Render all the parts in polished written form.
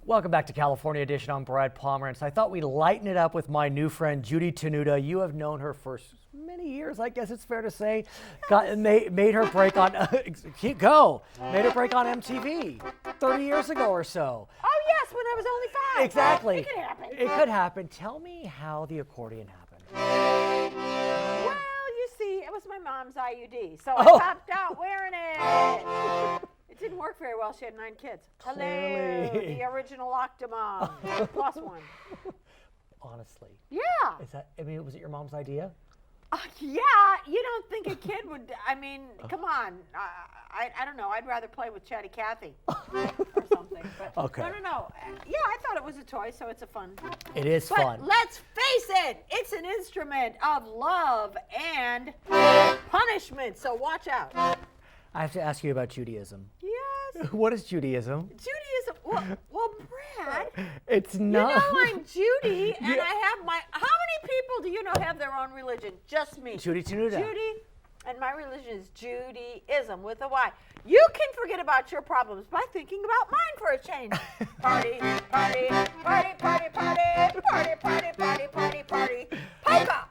Welcome back to California Edition. I'm Brad Pomerance. I thought we'd lighten it up with my new friend, Judy Tuda. You have known her for many years, I guess it's fair to say. Made her break on, made her break on MTV 30 years ago or so. Oh, yes, when I was only 5. Exactly. It could happen. It could happen. Tell me how the accordion happened. Well, you see, it was my mom's IUD, so I popped out wearing it. It didn't work very well. She had 9 kids. Hello, the original Octomom, plus 1. Honestly. Yeah. Was it your mom's idea? Yeah, you don't think a kid would, come on. I don't know. I'd rather play with Chatty Cathy or something. But Okay. No. Yeah, I thought it was a toy, so it's a fun. It is fun. But let's face it, it's an instrument of love and punishment, so watch out. I have to ask you about Judaism. Yes. What is Judaism? Judaism. Well, Brad. It's not. You know I'm Judy, and I have my. How many people do you know have their own religion? Just me. Judy Tuda. Judy, and my religion is Judaism with a Y. You can forget about your problems by thinking about mine for a change. Party, party, party, party, party, party, party, party, party, party, polka.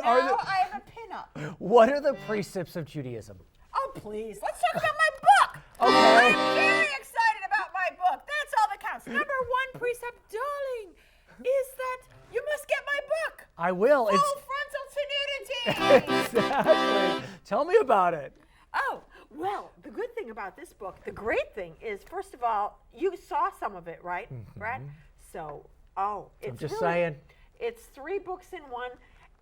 I have a pinup. What are the precepts of Judaism? Oh, please. Let's talk about my book. Okay. I'm very excited about my book. That's all that counts. Number 1 precept, darling, is that you must get my book. I will. Full frontal nudity. Exactly. Tell me about it. Oh, well, the good thing about this book, the great thing is, first of all, you saw some of it, right, Brad? So, it's I'm just really, saying. It's 3 books in one.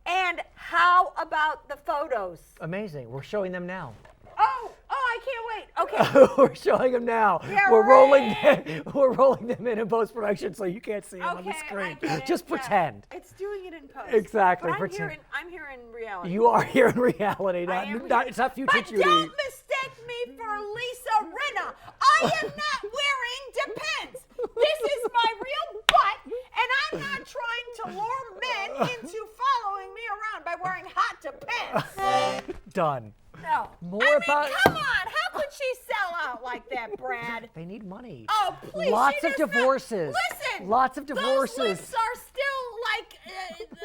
And how about the photos? Amazing. We're showing them now. Oh, I can't wait. Okay. We're showing them now. Yeah, we're rolling them in post-production, so you can't see them on the Okay, screen. I get it. Just Yeah. pretend. It's doing it in post. Exactly, But pretend. I'm here in reality. You are here in reality, it's not future But Judy. don't mistake me for Lisa Rinna. I am not wearing Depends. This is my real butt, and I'm not trying to lure men into following me around by wearing hot Depends. Done. No. Come on. How could she sell out like that, Brad? They need money. Oh, please. Lots she of does not- divorces. Listen. Lots of divorces. Those lips are still like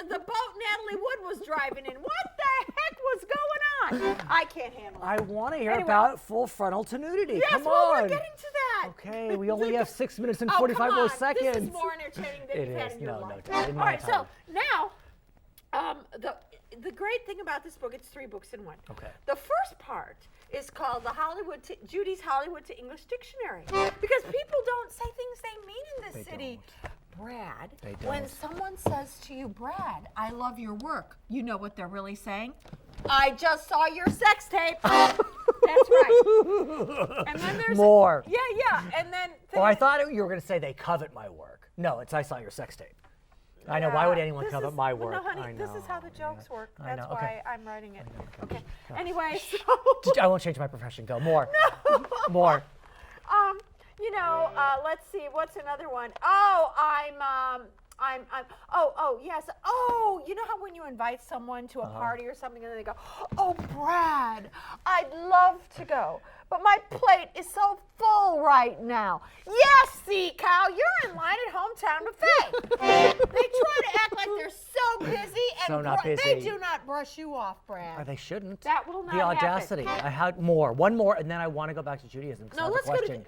the boat Natalie Wood was driving in. What the heck was going on? I can't handle it. I want to hear Anyway. about full frontal nudity. Yes, Come well, on. we're getting to that. Okay, we only have 6 minutes and Oh, 45 come more on. seconds. This is more entertaining than It you've had is. in your No, life. in my All right, time. so now, the great thing about this book, it's 3 books in one. Okay. The first part is called Judy's Hollywood to English Dictionary, because people don't say things they mean in this city. Brad, They when don't. someone says to you, Brad, I love your work, you know what they're really saying? I just saw your sex tape. That's right. And then there's More. Yeah. And then I thought you were going to say they covet my work. No, it's I saw your sex tape. I know. Why would anyone This covet is- my well, work? No, honey, I know. this is how the jokes work. I That's know, okay. why I'm writing it. Okay. Anyway, I won't change my profession. Go more. More. let's see. What's another one? Oh, yes. Oh, you know how when you invite someone to a party or something and they go, oh, Brad, I'd love to go, but my plate is so full right now. Yes, see, Kyle, you're in line at Hometown Buffet. They try to act like they're so busy, and So not busy. they do not brush you off, Brad. They shouldn't. That will not The audacity. happen. I had more. One more, and then I want to go back to Judaism. No, let's go to. No.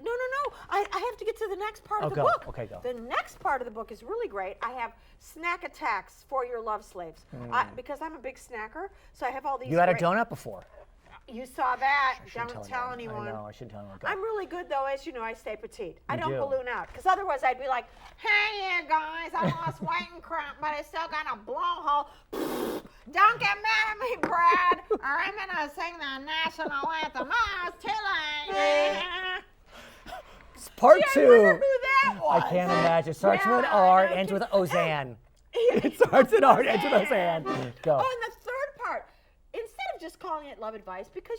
I have to get to the next part of the go. book. Okay, go. The next part of the book is really great. I have snack attacks for your love slaves. Because I'm a big snacker, so I have all these. You had a great- donut before. You saw that. Shouldn't Don't tell anyone. I know. I shouldn't tell anyone. Go. I'm really good, though. As you know, I stay petite. I don't do. balloon out. Because otherwise, I'd be like, hey, you guys, I lost weight and crap, but I still got a blowhole. Don't get mad at me, Brad, or I'm going to sing the national anthem. Oh, it's too late. Part I 2. wonder who that was. I can't imagine. Starts with an Yeah, R, I know. ends with Ozan. It starts with an R, ends with Ozan. Go. Oh, and the third part, instead of just calling it love advice because,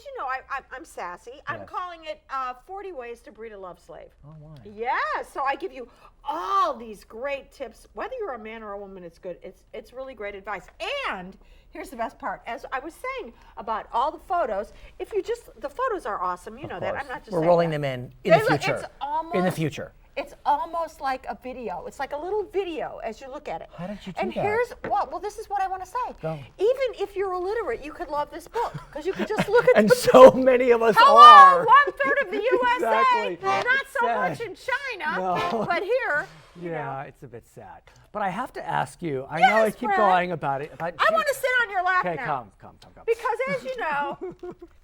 I'm sassy. I'm Yes. calling it 40 ways to breed a love slave. Oh, my. Yeah, so I give you all these great tips. Whether you're a man or a woman, it's good. It's really great advice. And here's the best part. As I was saying about all the photos, the photos are awesome. You know that. I'm not just We're saying rolling that. them in They the look- future. it's almost- in the future. It's almost like a video. It's like a little video as you look at it. How did you do and that? here's well, this is what I want to say. Go. Even if you're illiterate, you could love this book because you could just look at And the so many of us Hello, are. 1/3 of the USA. Exactly. Not so Sad. much in China, No. but here. Yeah, it's a bit sad. But I have to ask you, I know I Yes, keep Brad. going about it. I want to sit on your lap Okay, now. come. Because as you know,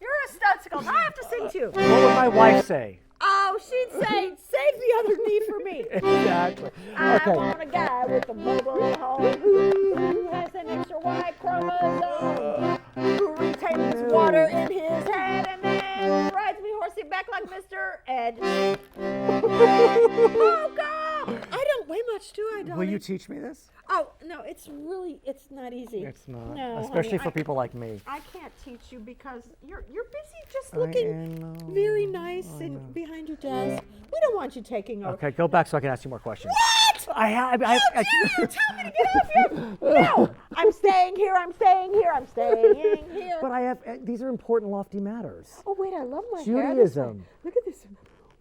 you're a studsicle. Now I have to sing to you. What would my wife say? Oh, she'd say, save the other knee for me. Exactly. I Okay. want a guy with a mobile home who has an extra Y chromosome, who retains water in his head and then rides me horsey back like Mr. Ed. Oh, God! I don't weigh much, do I, darling? Will you teach me this? Oh, no, it's not easy. It's not. No, Especially honey, for people like me. I can't teach you because you're busy just looking know. very nice and behind your desk. We don't want you taking over. Okay, go back so I can ask you more questions. What? I have. Tell me to get off here. No, I'm staying here. I'm staying here. I'm staying here. But I have. These are important, lofty matters. Oh wait, I love my hair. this way. Judaism. Look at this.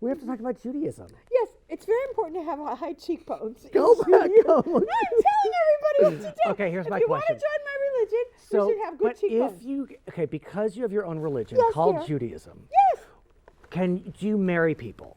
We have to talk about Judaism. Yes, it's very important to have high cheekbones. Go in back. Judaism. Go. No, I'm telling everybody what to do. Okay, here's my If you want question. to join my religion, So, you should have good but cheekbones. because you have your own religion Yes, called dear. Judaism, Yes. do you marry people?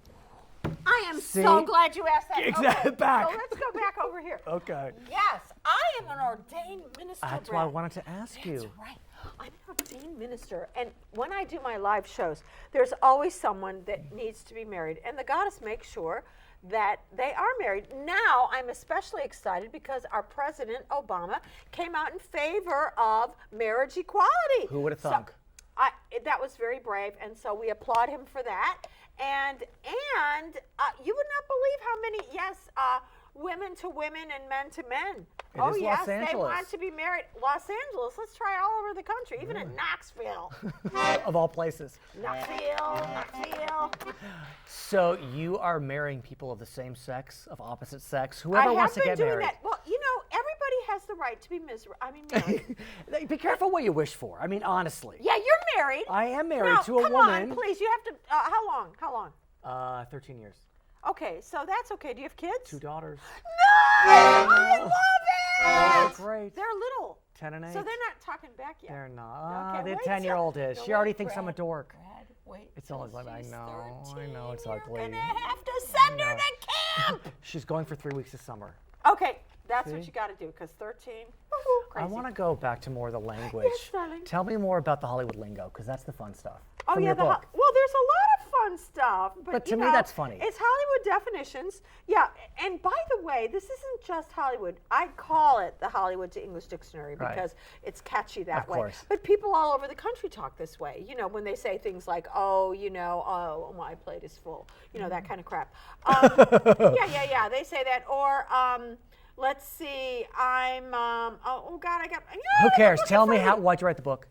I am See? so glad you asked that. Exactly. Okay, Back. So let's go back over here. Okay. Yes, I am an ordained minister. That's why I Brad. wanted to ask you. That's right. I'm an ordained minister. And when I do my live shows, there's always someone that needs to be married. And the goddess makes sure that they are married. Now, I'm especially excited because our president, Obama, came out in favor of marriage equality. Who would have So, thunk? that was very brave, and so we applaud him for that. And you would not believe how many, women to women and men to men. It Oh, is yes, Los they Angeles. want to be married. Los Angeles, let's try all over the country, even in Knoxville. Of all places. Knoxville. So you are marrying people of the same sex, of opposite sex, I whoever have wants to been get doing married. that. Well, everybody has the right to be married. Be careful what you wish for. I mean, honestly. Yeah, you're married. I am married Now, to a come woman. on, please. You have to. How long? 13 years. Okay, so that's okay. Do you have kids? 2 daughters. No! I love Oh, it! great. They're little. 10 and 8. So they're not talking back yet. They're not. Okay, The wait 10-year-old till- is. no, She already wait, thinks I'm a Brad. dork. Brad, wait. It's till always like, I she's know 13. it's You're ugly. gonna have to send her to camp. She's going for 3 weeks this summer. Okay, that's what See? you got to do because 13. I want to go back to more of the language. Yes, darling. Tell me more about the Hollywood lingo, because that's the fun stuff. Oh from yeah, your book. well, there's a lot of fun stuff, But you to me, know, that's funny. It's Hollywood definitions. Yeah, and by the way, this isn't just Hollywood. I call it the Hollywood to English Dictionary Right. because it's catchy that Of way. course. But people all over the country talk this way. When they say things like, "Oh, my plate is full," that kind of crap. Yeah. They say that, or. Let's see. I'm. Oh God, I got. Who cares? Tell me why'd you write the book?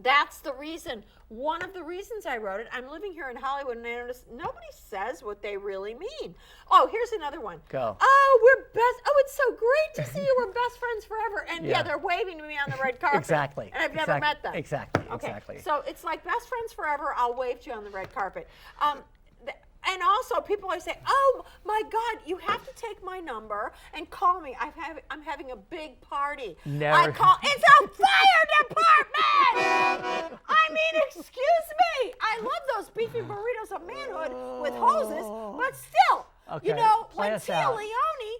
That's the reason. One of the reasons I wrote it. I'm living here in Hollywood, and I noticed nobody says what they really mean. Oh, here's another one. Go. Oh, we're best. Oh, it's so great to see you. We're best friends forever. And Yeah. they're waving to me on the red carpet. Exactly. And I've never met them. Exactly. Okay. Exactly. So it's like best friends forever. I'll wave to you on the red carpet. And also, people always say, "Oh my God, you have to take my number and call me. I'm having a big party." Never. I call. It's a fire department. I mean, excuse me. I love those beefy burritos of manhood with hoses, but still, Okay, play when us Tia out. Leone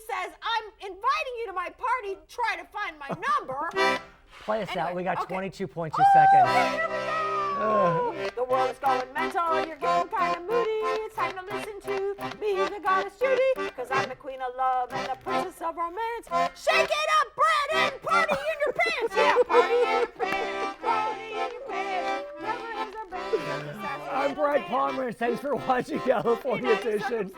says, "I'm inviting you to my party. Try to find my number." Play us out. Anyway, We got okay. 22.2 Oh, seconds. here we go. The world is going mental. You're getting kind of moody. It's time to listen to me, the goddess Judy, because I'm the queen of love and the princess of romance. Shake it up, Brad, and party in your pants. Yeah, party in your pants. Party in your pants. Never is a band. I'm Brad Pomerance. Thanks for watching California Edition.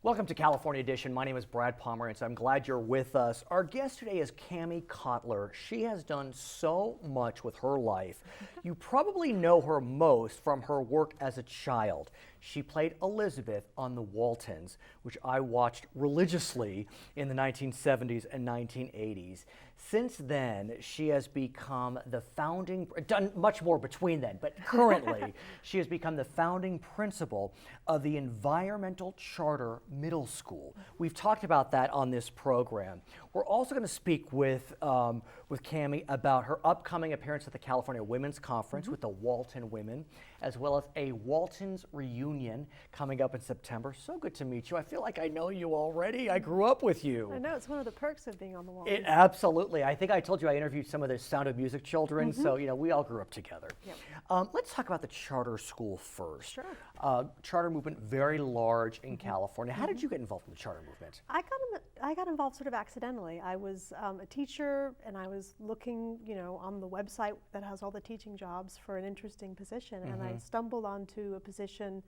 Welcome to California Edition. My name is Brad Pomerance. I'm glad you're with us. Our guest today is Cammy Cotler. She has done so much with her life. You probably know her most from her work as a child. She played Elizabeth on the Waltons, which I watched religiously in the 1970s and 1980s. Since then, she has become the founding, done much more between then, but currently she has become the founding principal of the Environmental Charter Middle School. We've talked about that on this program. We're also going to speak with Cammy about her upcoming appearance at the California Women's Conference with the Walton women, as well as a Waltons reunion coming up in September. So good to meet you. I feel like I know you already. I grew up with you. I know, it's one of the perks of being on the Waltons. Absolutely. I think I told you I interviewed some of the Sound of Music children, so we all grew up together. Yep. Let's talk about the charter school first. Sure. Charter movement, very large in California. How did you get involved in the charter movement? I got involved sort of accidentally. I was a teacher, and I was looking, on the website that has all the teaching jobs for an interesting position, and I stumbled onto a position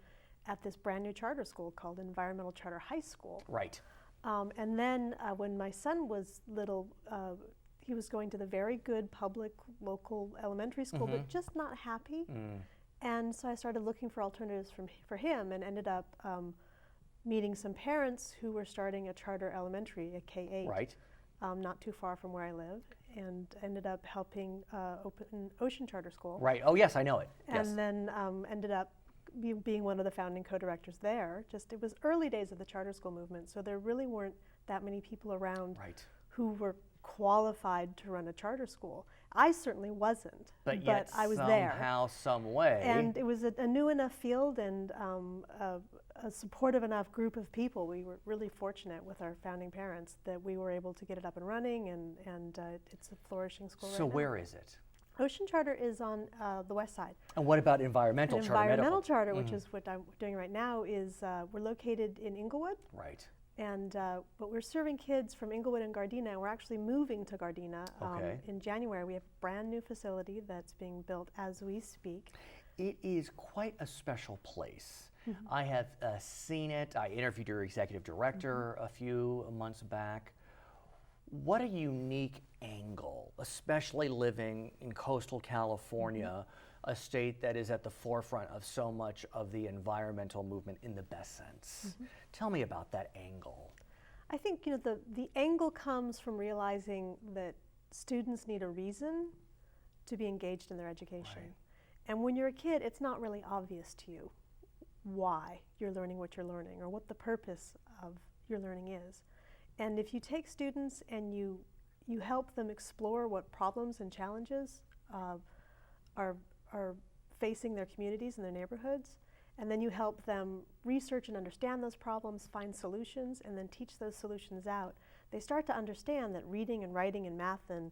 at this brand new charter school called Environmental Charter High School. Right. And then when my son was little, he was going to the very good public local elementary school, but just not happy. And so I started looking for alternatives for him, and ended up meeting some parents who were starting a charter elementary, a K-8, right, not too far from where I live, and ended up helping open Ocean Charter School. Right. Oh, yes, I know it. And yes. then ended up being one of the founding co-directors there. It was early days of the charter school movement, so there really weren't that many people around who were qualified to run a charter school. I certainly wasn't, but yet I was somehow, some way. And it was a new enough field and a supportive enough group of people. We were really fortunate with our founding parents that we were able to get it up and running, and it's a flourishing school right now. So where is it? Ocean Charter is on the west side. And what about Environmental Charter? Environmental Charter, which is what I'm doing right now, is we're located in Inglewood. Right. And but we're serving kids from Inglewood and Gardena, and we're actually moving to Gardena in January. We have a brand new facility that's being built as we speak. It is quite a special place. I have seen it. I interviewed your executive director a few months back. What a unique angle, especially living in coastal California, a state that is at the forefront of so much of the environmental movement in the best sense. Tell me about that angle. I think the angle comes from realizing that students need a reason to be engaged in their education. Right. And when you're a kid, it's not really obvious to you why you're learning what you're learning or what the purpose of your learning is. And if you take students and you help them explore what problems and challenges are facing their communities and their neighborhoods, and then you help them research and understand those problems, find solutions, and then teach those solutions out, they start to understand that reading and writing and math and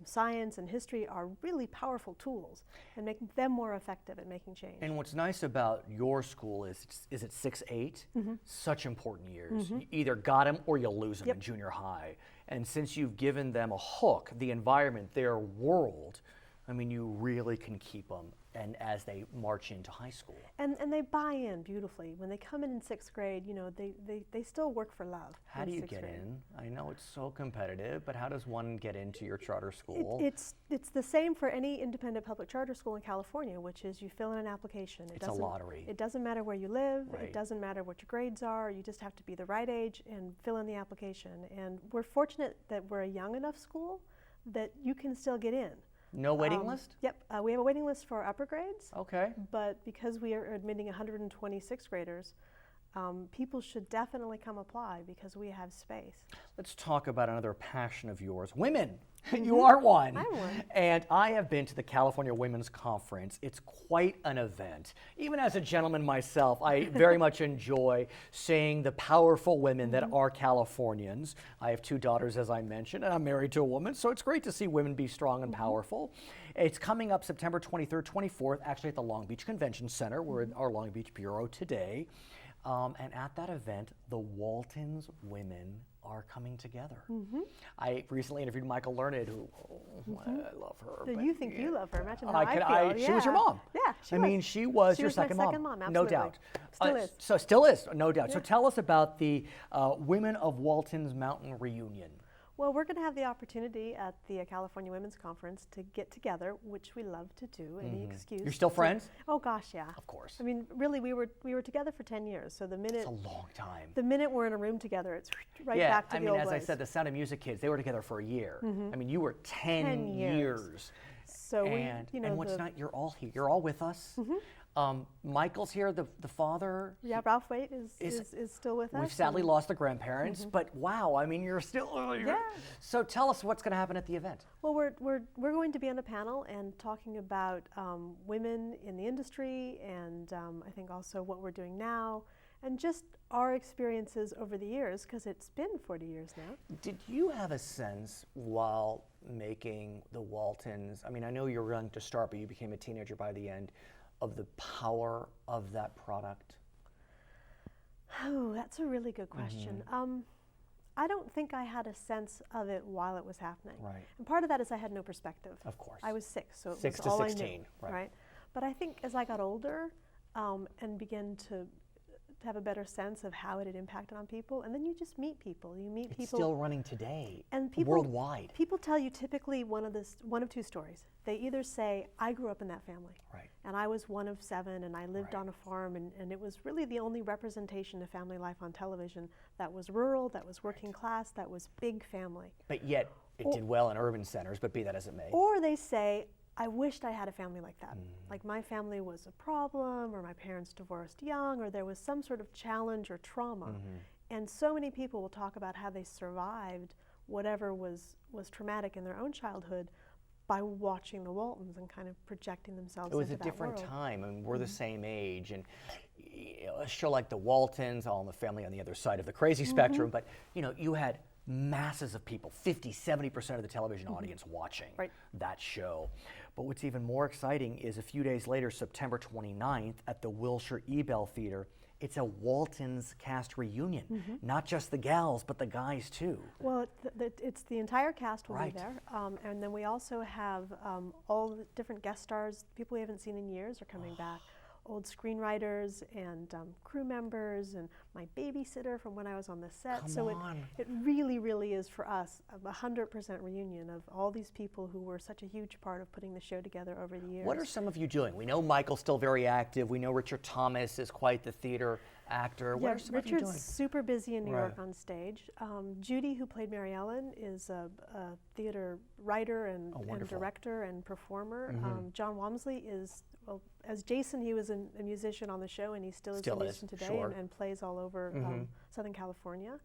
science and history are really powerful tools and making them more effective at making change. And what's nice about your school is it 6-8? Such important years. You either got them or you lose them in junior high. And since you've given them a hook, the environment, their world, I mean, you really can keep them and as they march into high school. And they buy in beautifully. When they come in 6th grade, they still work for love. How do you get in? I know it's so competitive, but how does one get into your charter school? It's the same for any independent public charter school in California, which is you fill in an application. It's a lottery. It doesn't matter where you live. Right. It doesn't matter what your grades are. You just have to be the right age and fill in the application. And we're fortunate that we're a young enough school that you can still get in. No waiting list? Yep, we have a waiting list for upper grades. Okay. But because we are admitting 126 graders, people should definitely come apply because we have space. Let's talk about another passion of yours, women. You are one. I'm one. And I have been to the California Women's Conference. It's quite an event. Even as a gentleman myself, I very much enjoy seeing the powerful women that are Californians. I have 2 daughters, as I mentioned, and I'm married to a woman, so it's great to see women be strong and powerful. It's coming up September 23rd, 24th, actually at the Long Beach Convention Center. We're in our Long Beach Bureau today. And at that event, the Waltons women are coming together. I recently interviewed Michael Learned, who I love her. So but you think you love her? Imagine how I feel. She was your mom. Yeah, I mean, she was She your was my second second mom, mom, no absolutely. doubt. Still is. So still is, no doubt. So tell us about the Women of Waltons Mountain reunion. Well, we're going to have the opportunity at the California Women's Conference to get together, which we love to do. Any excuse. You're still friends? Oh gosh, yeah. Of course. I mean, really, we were together for 10 years. So the minute It's a long time. the minute we're in a room together, it's right Yeah, back to I the mean, old as ways. I said, the Sound of Music kids, they were together for a year. I mean, you were 10 10 years. years. So And, we, you know, and what's the, not, you're all here. You're all with us. Michael's here, the father. yeah, Ralph Waite is still with us. We've sadly and lost the grandparents, but wow, I mean, you're still. Yeah. So tell us what's going to happen at the event. Well, we're going to be on a panel and talking about women in the industry, and I think also what we're doing now, and just our experiences over the years, because it's been 40 years now. Did you have a sense while making the Waltons? I mean, I know you were young to start, but you became a teenager by the end. Of the power of that product? Oh, that's a really good question. I don't think I had a sense of it while it was happening. Right. And part of that is I had no perspective. Of course. I was 6, so it 6 was to all 16, I knew, right. But I think as I got older and began to have a better sense of how it had impacted on people, and then you just meet people. You meet It's people. still running today, And people worldwide. People tell you typically one of two stories. They either say, I grew up in that family. Right. And I was one of 7, and I lived on a farm, and it was really the only representation of family life on television that was rural, that was working class, that was big family. But yet, it did well in urban centers, but be that as it may. Or they say, I wished I had a family like that. Like my family was a problem, or my parents divorced young, or there was some sort of challenge or trauma. And so many people will talk about how they survived whatever was traumatic in their own childhood by watching the Waltons and kind of projecting themselves It was into a that different world. time. I mean, we're the same age, and a show like the Waltons, All in the Family on the other side of the crazy spectrum, but you had masses of people, 50, 70% of the television audience watching that show. But what's even more exciting is a few days later, September 29th, at the Wilshire Ebell Theater, it's a Waltons cast reunion. Not just the gals, but the guys too. Well, it's the entire cast will Right. be there, and then we also have all the different guest stars. People we haven't seen in years are coming back. Old screenwriters and crew members and my babysitter from when I was on the set. Come It really, really is for us a 100% reunion of all these people who were such a huge part of putting the show together over the years. What are some of you doing? We know Michael's still very active. We know Richard Thomas is quite the theater actor. What Yeah, are some of you Richard's doing? super busy in New Right. York on stage. Judy, who played Mary Ellen, is a theater writer and wonderful. director and performer. John Walmsley is, well, as Jason, he was a musician on the show, and he still is a musician today sure. and plays all over Southern California.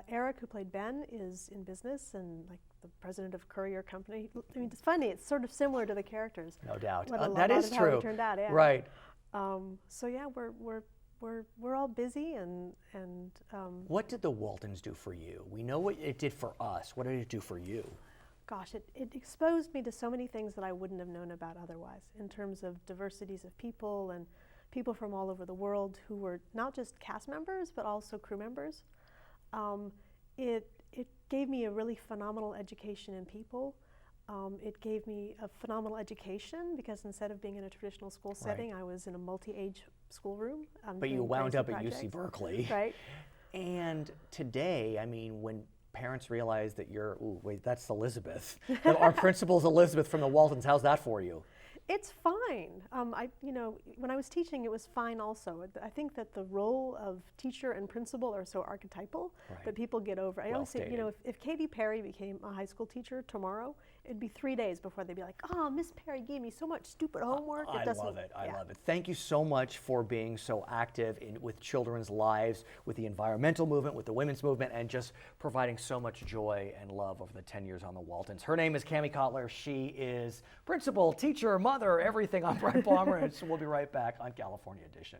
Eric, who played Ben, is in business and like the president of Courier Company. I mean, it's funny. It's sort of similar to the characters. No doubt. What a That lot is of how true. it turned out, yeah. Right. So yeah, we're all busy and What did the Waltons do for you? We know what it did for us. What did it do for you? gosh, it exposed me to so many things that I wouldn't have known about otherwise in terms of diversities of people and people from all over the world who were not just cast members but also crew members. It gave me a really phenomenal education in people. It gave me a phenomenal education because instead of being in a traditional school setting, I was in a multi-age schoolroom. But you doing wound crazy up at projects. UC Berkeley. Right. And today, I mean, when parents realize that you're, ooh, wait, that's Elizabeth. Our principal's Elizabeth from the Waltons. How's that for you? It's fine. When I was teaching, it was fine also. I think that the role of teacher and principal are so archetypal that people get over. I always say, if Katy Perry became a high school teacher tomorrow, it'd be 3 days before they'd be like, oh, Miss Perry gave me so much stupid homework. I love it. I love it. Thank you so much for being so active with children's lives, with the environmental movement, with the women's movement, and just providing so much joy and love over the 10 years on the Waltons. Her name is Cammy Cotler. She is principal, teacher, mother, everything on Brett Pomerance. We'll be right back on California Edition.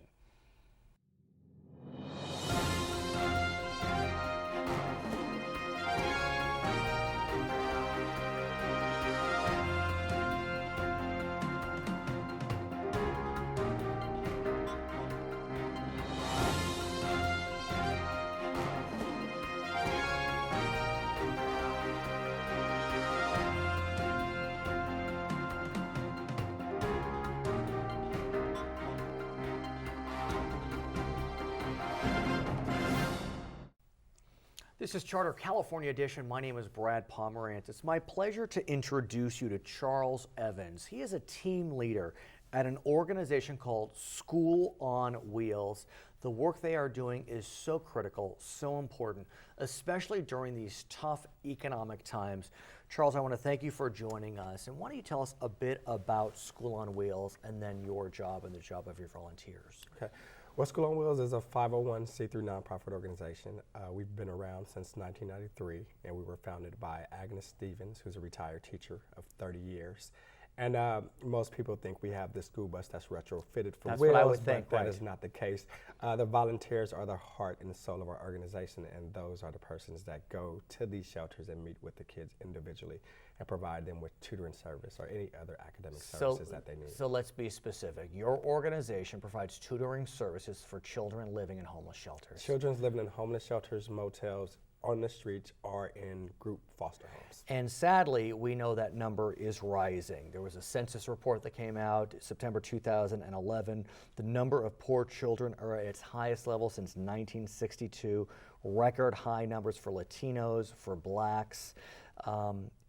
This is Charter California Edition. My name is Brad Pomerance. It's my pleasure to introduce you to Charles Evans. He is a team leader at an organization called School on Wheels. The work they are doing is so critical, so important, especially during these tough economic times. Charles, I want to thank you for joining us. And why don't you tell us a bit about School on Wheels and then your job and the job of your volunteers? Okay. Well, School on Wheels is a 501c3 nonprofit organization. We've been around since 1993, and we were founded by Agnes Stevens, who's a retired teacher of 30 years. And most people think we have this school bus that's retrofitted for That's wheels, what I would but think, that right. is not the case. The volunteers are the heart and the soul of our organization, and those are the persons that go to these shelters and meet with the kids individually and provide them with tutoring service or any other academic services that they need. So let's be specific. Your organization provides tutoring services for children living in homeless shelters. Children's living in homeless shelters, motels, on the streets, or in group foster homes. And sadly, we know that number is rising. There was a census report that came out September 2011. The number of poor children are at its highest level since 1962. Record high numbers for Latinos, for blacks.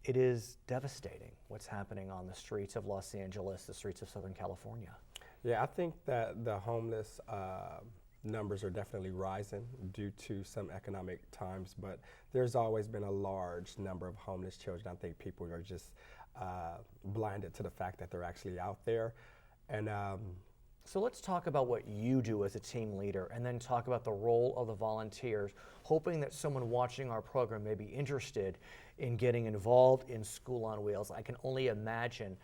It is devastating what's happening on the streets of Los Angeles, the streets of Southern California. Yeah, I think that the homeless numbers are definitely rising due to some economic times, but there's always been a large number of homeless children. I think people are just blinded to the fact that they're actually out there. And so let's talk about what you do as a team leader and then talk about the role of the volunteers, hoping that someone watching our program may be interested in getting involved in School on Wheels. I can only imagine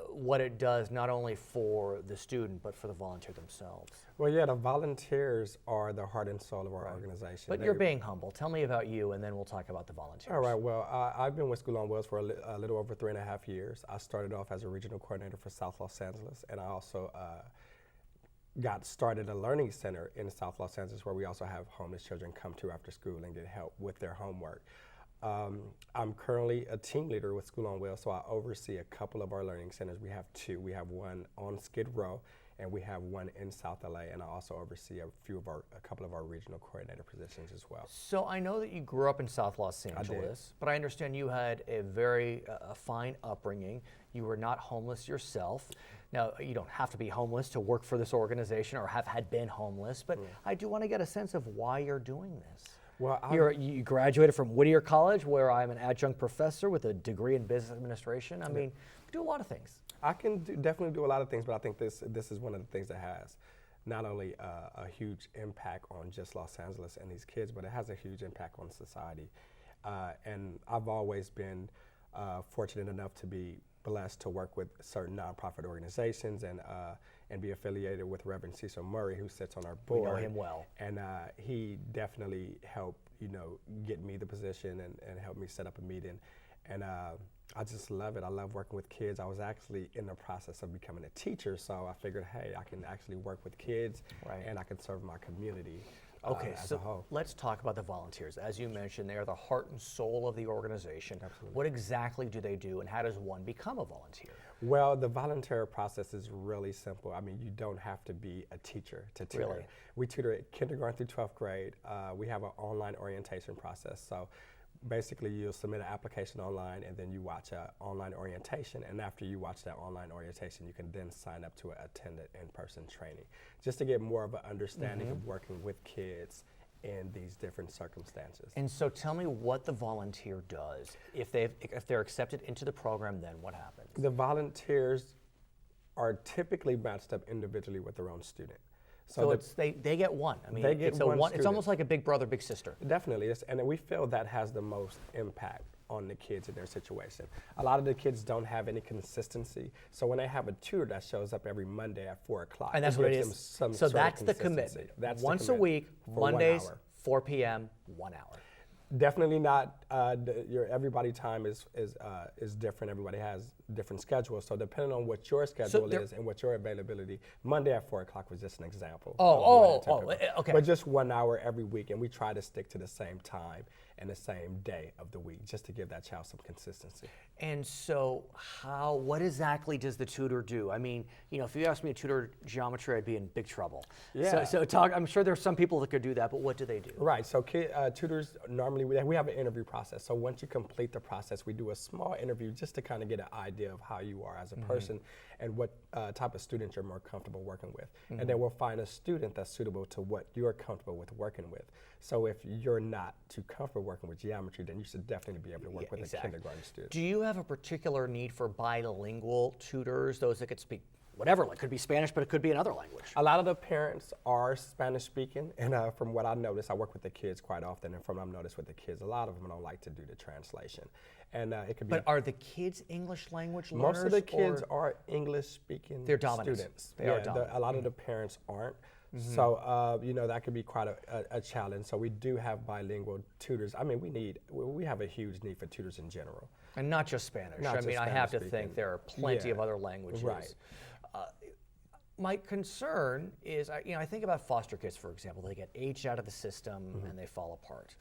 what it does not only for the student but for the volunteer themselves. well, yeah, the volunteers are the heart and soul of our organization. But you're being humble. Tell me about you and then we'll talk about the volunteers. All right, well, I've been with School on Wheels for a little over 3.5 years. I started off as a regional coordinator for South Los Angeles, and I also got started a learning center in South Los Angeles where we also have homeless children come to after school and get help with their homework. I'm currently a team leader with School on Wheels, so I oversee a couple of our learning centers. We have two. We have one on Skid Row, and we have one in South LA, and I also oversee a couple of our regional coordinator positions as well. So I know that you grew up in South Los Angeles, but I understand you had a very fine upbringing. You were not homeless yourself. Now, you don't have to be homeless to work for this organization or have been homeless, but I do want to get a sense of why you're doing this. Well, You graduated from Whittier College, where I'm an adjunct professor with a degree in business administration. I mean, you do a lot of things. I can definitely do a lot of things, but I think this is one of the things that has not only a huge impact on just Los Angeles and these kids, but it has a huge impact on society. And I've always been fortunate enough to be blessed to work with certain nonprofit organizations and be affiliated with Reverend Cecil Murray, who sits on our board. We know him well. And he definitely helped, get me the position and help me set up a meeting. And I just love it. I love working with kids. I was actually in the process of becoming a teacher, so I figured, hey, I can actually work with kids, and I can serve my community. Okay, as so a whole. let's talk about the volunteers. As you mentioned, they are the heart and soul of the organization. Absolutely. What exactly do they do, and how does one become a volunteer? Well, the volunteer process is really simple. I mean, you don't have to be a teacher to tutor. Really? We tutor at kindergarten through 12th grade. We have an online orientation process. So basically, you'll submit an application online, and then you watch an online orientation. And after you watch that online orientation, you can then sign up to attend an in-person training, just to get more of an understanding of working with kids in these different circumstances. And so tell me what the volunteer does. If they're accepted into the program, then what happens? The volunteers are typically matched up individually with their own student. So they get one. I mean, they get it's one it's student. almost like a big brother, big sister. Definitely, and we feel that has the most impact on the kids in their situation. A lot of the kids don't have any consistency, so when they have a tutor that shows up every Monday at 4 o'clock, And that's what it gives is. them some So sort of that's the consistency. commitment. That's the Once a commitment week, for 1 Mondays, hour. 4 p.m., 1 hour. Definitely not. Your everybody time is different. Everybody has different schedules. So depending on what your schedule is and what your availability, Monday at 4 o'clock was just an example. Okay. But just 1 hour every week, and we try to stick to the same time in the same day of the week, just to give that child some consistency. And so what exactly does the tutor do? I mean, if you asked me to tutor geometry, I'd be in big trouble. Yeah. So I'm sure there's some people that could do that, but what do they do? Right, so tutors, normally we have an interview process. So once you complete the process, we do a small interview just to kind of get an idea of how you are as a person and what type of student you're more comfortable working with. And then we'll find a student that's suitable to what you're comfortable with working with. So if you're not too comfortable working with geometry, then you should definitely be able to work with a kindergarten student. Do you have a particular need for bilingual tutors, those that could speak whatever, like could be Spanish, but it could be another language? A lot of the parents are Spanish speaking, and from what I notice, I work with the kids quite often, and from what I've noticed with the kids, a lot of them don't like to do the translation. And it could be. But are the kids English language learners? Most of the kids are English speaking They're dominant. students. They are dominant. A lot of the parents aren't. So, that could be quite a challenge. So we do have bilingual tutors. I mean, we have a huge need for tutors in general. And not just Spanish. Not just I have to Spanish think speaking. there are plenty of other languages. Right. My concern is, I think about foster kids, for example. They get aged out of the system and they fall apart.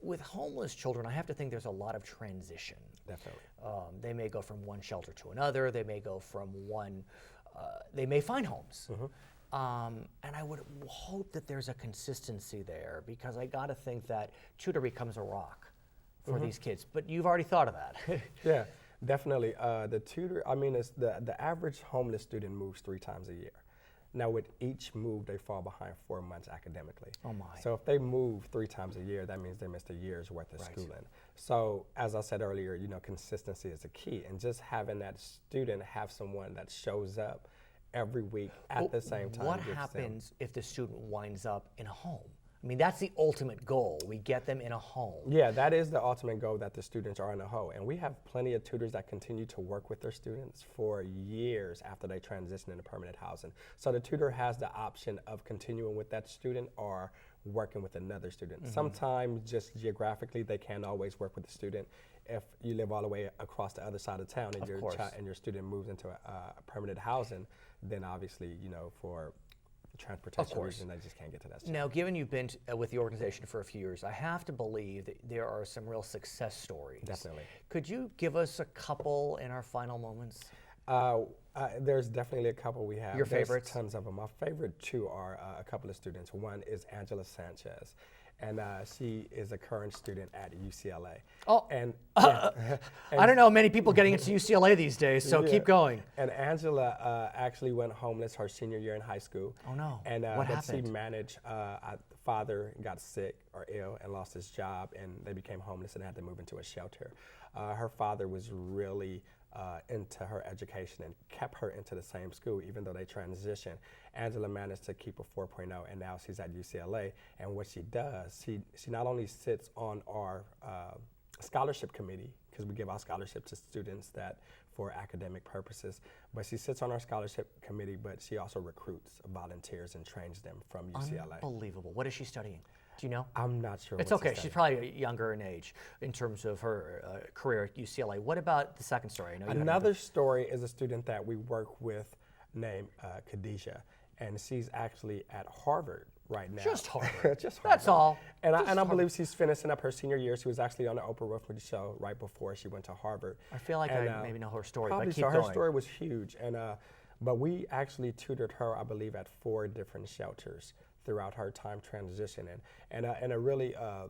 With homeless children, I have to think there's a lot of transition. Definitely. They may go from one shelter to another. They may go from they may find homes. And I would hope that there's a consistency there, because I got to think that tutor becomes a rock for these kids. But you've already thought of that. Yeah, definitely. The tutor, it's the average homeless student moves 3 times a year. Now, with each move, they fall behind 4 months academically. Oh my. So if they move 3 times a year, that means they missed a year's worth of schooling. So as I said earlier, consistency is a key. And just having that student have someone that shows up every week at the same time. What happens if the student winds up in a home? I mean, that's the ultimate goal. We get them in a home. Yeah, that is the ultimate goal, that the students are in a home. And we have plenty of tutors that continue to work with their students for years after they transition into permanent housing. So the tutor has the option of continuing with that student or working with another student. Sometimes just geographically, they can't always work with the student. If you live all the way across the other side of town and your student moves into a permanent housing, then obviously, for transportation reasons, they just can't get to that. Now, given you've been with the organization for a few years, I have to believe that there are some real success stories. Definitely. Could you give us a couple in our final moments? There's definitely a couple we have. Your favorites? There's tons of them. My favorite 2 are a couple of students. One is Angela Sanchez, and she is a current student at UCLA. Oh, and I don't know many people getting into UCLA these days, so keep going. And Angela actually went homeless her senior year in high school. Oh no! And what but happened? she managed. Father got sick or ill and lost his job, and they became homeless and had to move into a shelter. Her father was really into her education and kept her into the same school even though they transitioned. Angela managed to keep a 4.0, and now she's at UCLA. And what she does, she not only sits on our scholarship committee, because we give our scholarship to students that for academic purposes, but she sits on our scholarship committee, but she also recruits volunteers and trains them from UCLA. Unbelievable. What is she studying? Do you know? I'm not sure. It's okay. She's probably younger in age in terms of her career at UCLA. What about the second story? I know Another story is a student that we work with named Khadijah, and she's actually at Harvard right now. Just Harvard. Just Harvard. That's all. And I believe she's finishing up her senior year. She was actually on the Oprah Winfrey show right before she went to Harvard. I feel like I maybe know her story, probably but keep so. going. Her story was huge, and but we actually tutored her, I believe, at 4 different shelters throughout her time transitioning. And a really a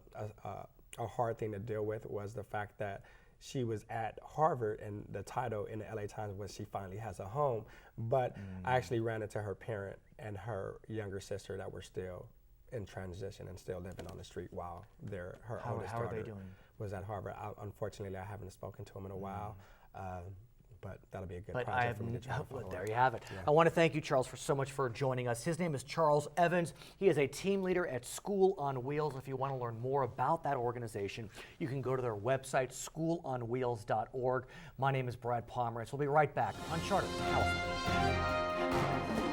hard thing to deal with was the fact that she was at Harvard, and the title in the LA Times was she finally has a home. But I actually ran into her parent and her younger sister that were still in transition and still living on the street while her oldest how are daughter they doing? was at Harvard. Unfortunately, I haven't spoken to them in a while. But that'll be a good But project for me to try to follow there up. you have it. Yeah. I want to thank you, Charles, for so much for joining us. His name is Charles Evans. He is a team leader at School on Wheels. If you want to learn more about that organization, you can go to their website, schoolonwheels.org. My name is Brad Pomerance. We'll be right back on Charter California.